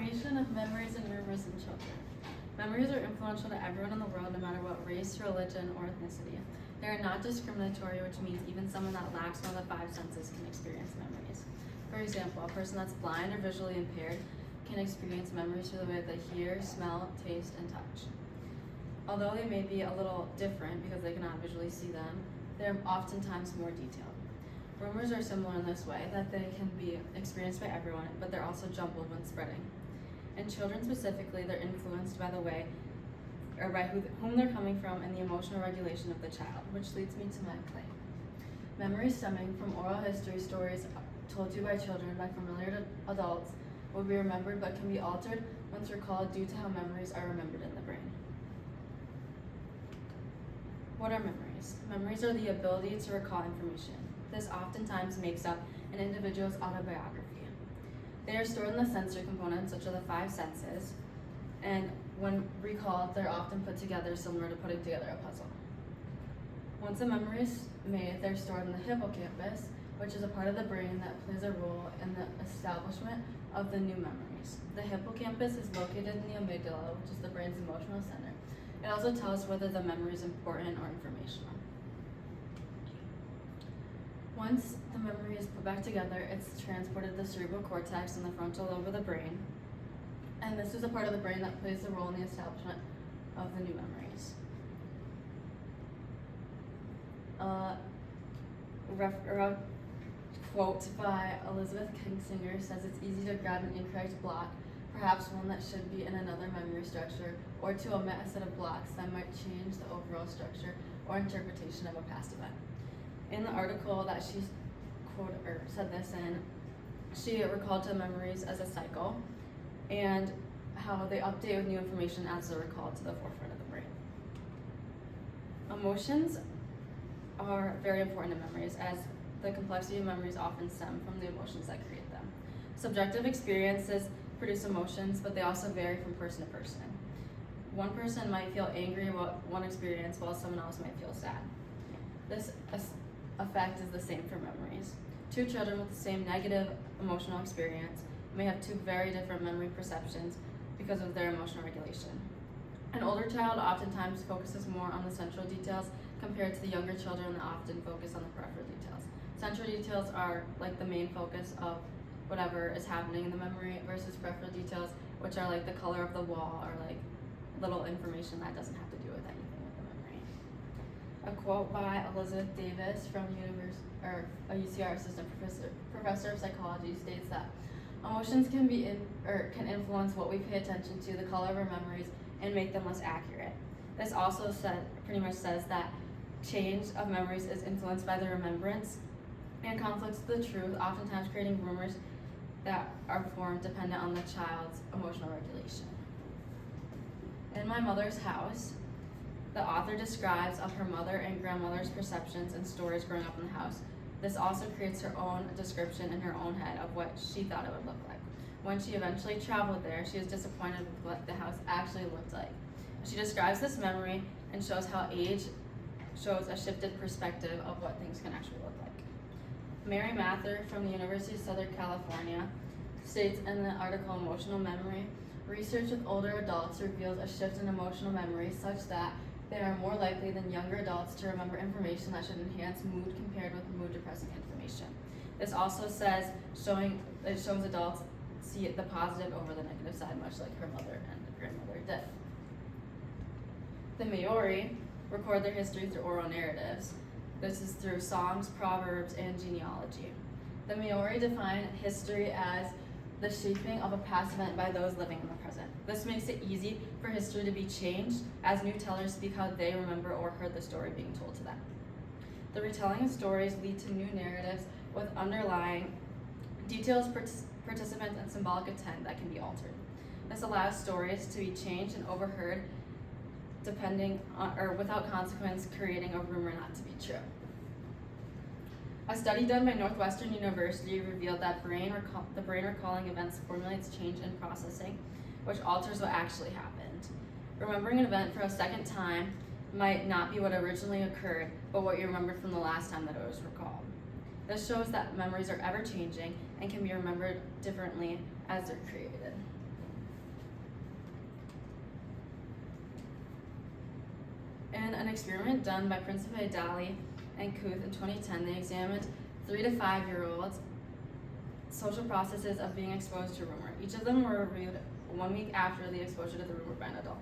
Formation of memories and rumors in children. Memories are influential to everyone in the world, no matter what race, religion, or ethnicity. They are not discriminatory, which means even someone that lacks one of the five senses can experience memories. For example, a person that's blind or visually impaired can experience memories through the way they hear, smell, taste, and touch. Although they may be a little different because they cannot visually see them, they're oftentimes more detailed. Rumors are similar in this way, that they can be experienced by everyone, but they're also jumbled when spreading. In children specifically, they're influenced by the way, or by whom they're coming from and the emotional regulation of the child, which leads me to my claim. Memories stemming from oral history stories told to you by children by familiar adults will be remembered but can be altered once recalled due to how memories are remembered in the brain. What are memories? Memories are the ability to recall information. This oftentimes makes up an individual's autobiography. They are stored in the sensory components, which are the five senses, and when recalled, they're often put together similar to putting together a puzzle. Once a memory is made, they're stored in the hippocampus, which is a part of the brain that plays a role in the establishment of the new memories. The hippocampus is located in the amygdala, which is the brain's emotional center. It also tells whether the memory is important or informational. Once the memory is put back together, it's transported to the cerebral cortex and the frontal lobe of the brain. And this is a part of the brain that plays a role in the establishment of the new memories. A quote by Elizabeth Kingsinger says it's easy to grab an incorrect block, perhaps one that should be in another memory structure, or to omit a set of blocks that might change the overall structure or interpretation of a past event. In the article that she said this in, she recalled to memories as a cycle and how they update with new information as they're recalled to the forefront of the brain. Emotions are very important in memories, as the complexity of memories often stem from the emotions that create them. Subjective experiences produce emotions, but they also vary from person to person. One person might feel angry about one experience while someone else might feel sad. This effect is the same for memories. Two children with the same negative emotional experience may have two very different memory perceptions because of their emotional regulation. An older child oftentimes focuses more on the central details compared to the younger children that often focus on the peripheral details. Central details are like the main focus of whatever is happening in the memory versus peripheral details, which are like the color of the wall or like little information that doesn't have to do with anything with the memory. A quote by Elizabeth Davis from a UCR assistant professor of psychology states that emotions can influence what we pay attention to, the color of our memories, and make them less accurate. This also pretty much says that change of memories is influenced by the remembrance and conflicts with the truth, oftentimes creating rumors that are formed dependent on the child's emotional regulation. In My Mother's House, the author describes of her mother and grandmother's perceptions and stories growing up in the house. This also creates her own description in her own head of what she thought it would look like. When she eventually traveled there, she was disappointed with what the house actually looked like. She describes this memory and shows how age shows a shifted perspective of what things can actually look like. Mary Mather from the University of Southern California states in the article Emotional Memory, research with older adults reveals a shift in emotional memory such that they are more likely than younger adults to remember information that should enhance mood compared with mood-depressing information. This also says it shows adults see the positive over the negative side, much like her mother and grandmother did. The Maori record their history through oral narratives. This is through songs, proverbs, and genealogy. The Maori define history as the shaping of a past event by those living in the present. This makes it easy for history to be changed as new tellers speak how they remember or heard the story being told to them. The retelling of stories lead to new narratives with underlying details, participants, and symbolic intent that can be altered. This allows stories to be changed and overheard depending on, or without consequence, creating a rumor not to be true. A study done by Northwestern University revealed that the brain recalling events formulates change in processing, which alters what actually happened. Remembering an event for a second time might not be what originally occurred, but what you remembered from the last time that it was recalled. This shows that memories are ever changing and can be remembered differently as they're created. In an experiment done by Principe, Daly, and Kuth in 2010, they examined 3 to 5-year-olds' social processes of being exposed to rumor. Each of them were reviewed 1 week after the exposure to the rumor by an adult.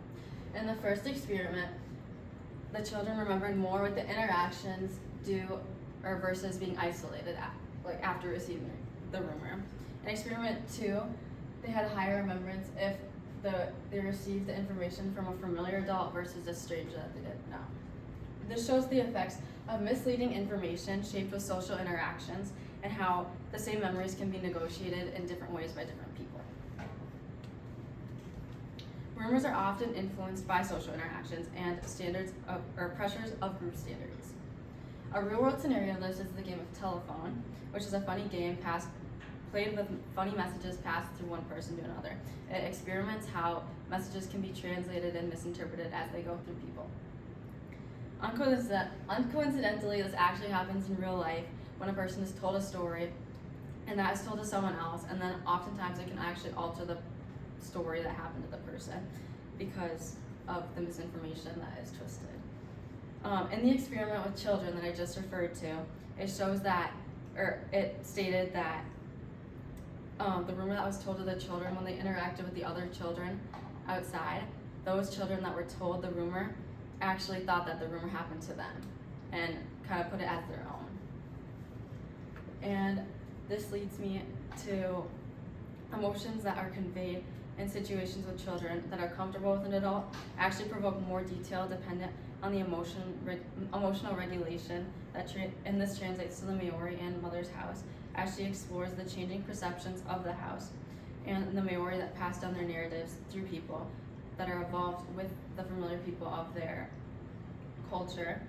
In the first experiment, the children remembered more with the interactions versus being isolated after receiving the rumor. In experiment 2, they had higher remembrance if they received the information from a familiar adult versus a stranger that they didn't know. This shows the effects of misleading information shaped with social interactions and how the same memories can be negotiated in different ways by different people. Rumors are often influenced by social interactions and pressures of group standards. A real-world scenario of this is the game of telephone, which is a funny game played with funny messages passed through one person to another. It experiments how messages can be translated and misinterpreted as they go through people. Uncoincidentally, this actually happens in real life when a person is told a story and that is told to someone else, and then oftentimes it can actually alter the story that happened to the person because of the misinformation that is twisted. In the experiment with children that I just referred to, it stated that the rumor that was told to the children when they interacted with the other children outside, those children that were told the rumor actually thought that the rumor happened to them and kind of put it as their own. And this leads me to emotions that are conveyed in situations with children that are comfortable with an adult actually provoke more detail dependent on the emotional regulation and this translates to the Maori and Mother's House. Actually explores the changing perceptions of the house and the Maori that pass down their narratives through people that are evolved with the familiar people of their culture,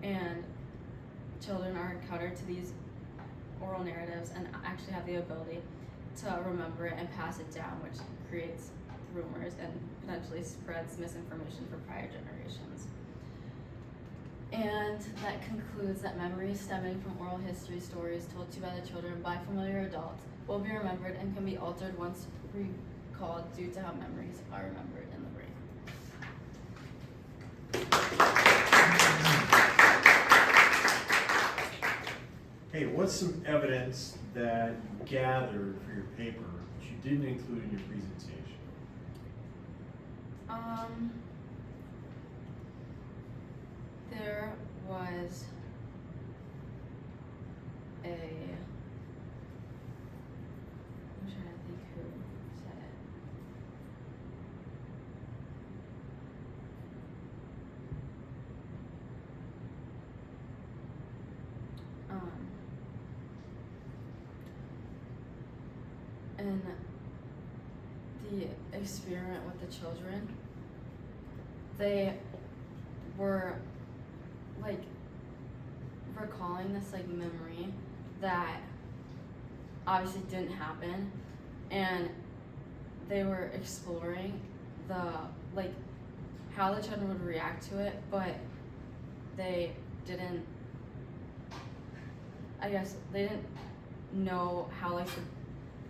and children are encountered to these oral narratives and actually have the ability to remember it and pass it down, which creates rumors and potentially spreads misinformation for prior generations. And that concludes that memories stemming from oral history stories told to by the children by familiar adults will be remembered and can be altered once recalled due to how memories are remembered in the brain. Hey, what's some evidence that you gathered for your paper that you didn't include in your presentation? There was I'm trying to think who said it. In the experiment with the children, they were recalling this memory that obviously didn't happen, and they were exploring how the children would react to it, but they didn't know how the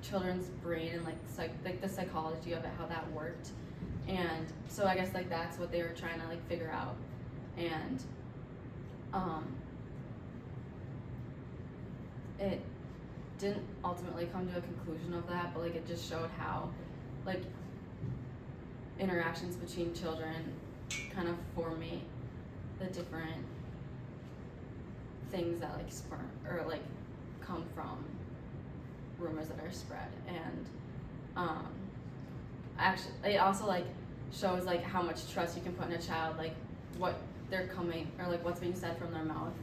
children's brain and the psychology of it, how that worked. And so I guess that's what they were trying to figure out. And it didn't ultimately come to a conclusion of that, but it just showed how interactions between children kind of formate the different things that come from rumors that are spread. And actually it also shows how much trust you can put in a child, what they're coming or what's being said from their mouth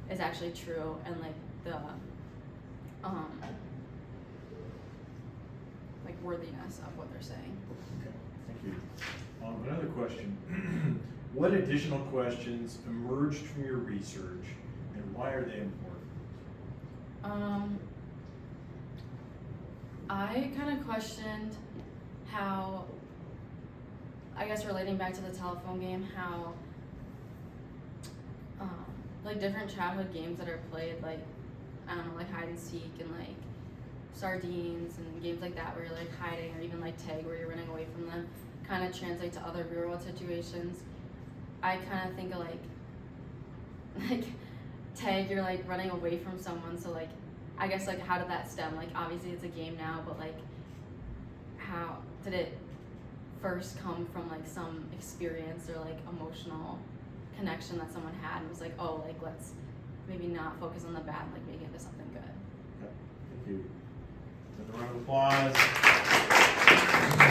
is actually true, and the worthiness of what they're saying. Okay, thank you. Another question. What additional questions emerged from your research, and why are they important? I kind of questioned how, relating back to the telephone game, how different childhood games that are played, hide and seek and sardines and games like that where you're hiding, or even tag where you're running away from them, kind of translate to other real world situations. I kind of think of like tag, you're like running away from someone, so like I guess like how did that stem? Like obviously it's a game now, but like how did it first come from like some experience or like emotional connection that someone had and was like, oh, like let's maybe not focus on the bad, like make it into something good. Okay, thank you. Another round of applause.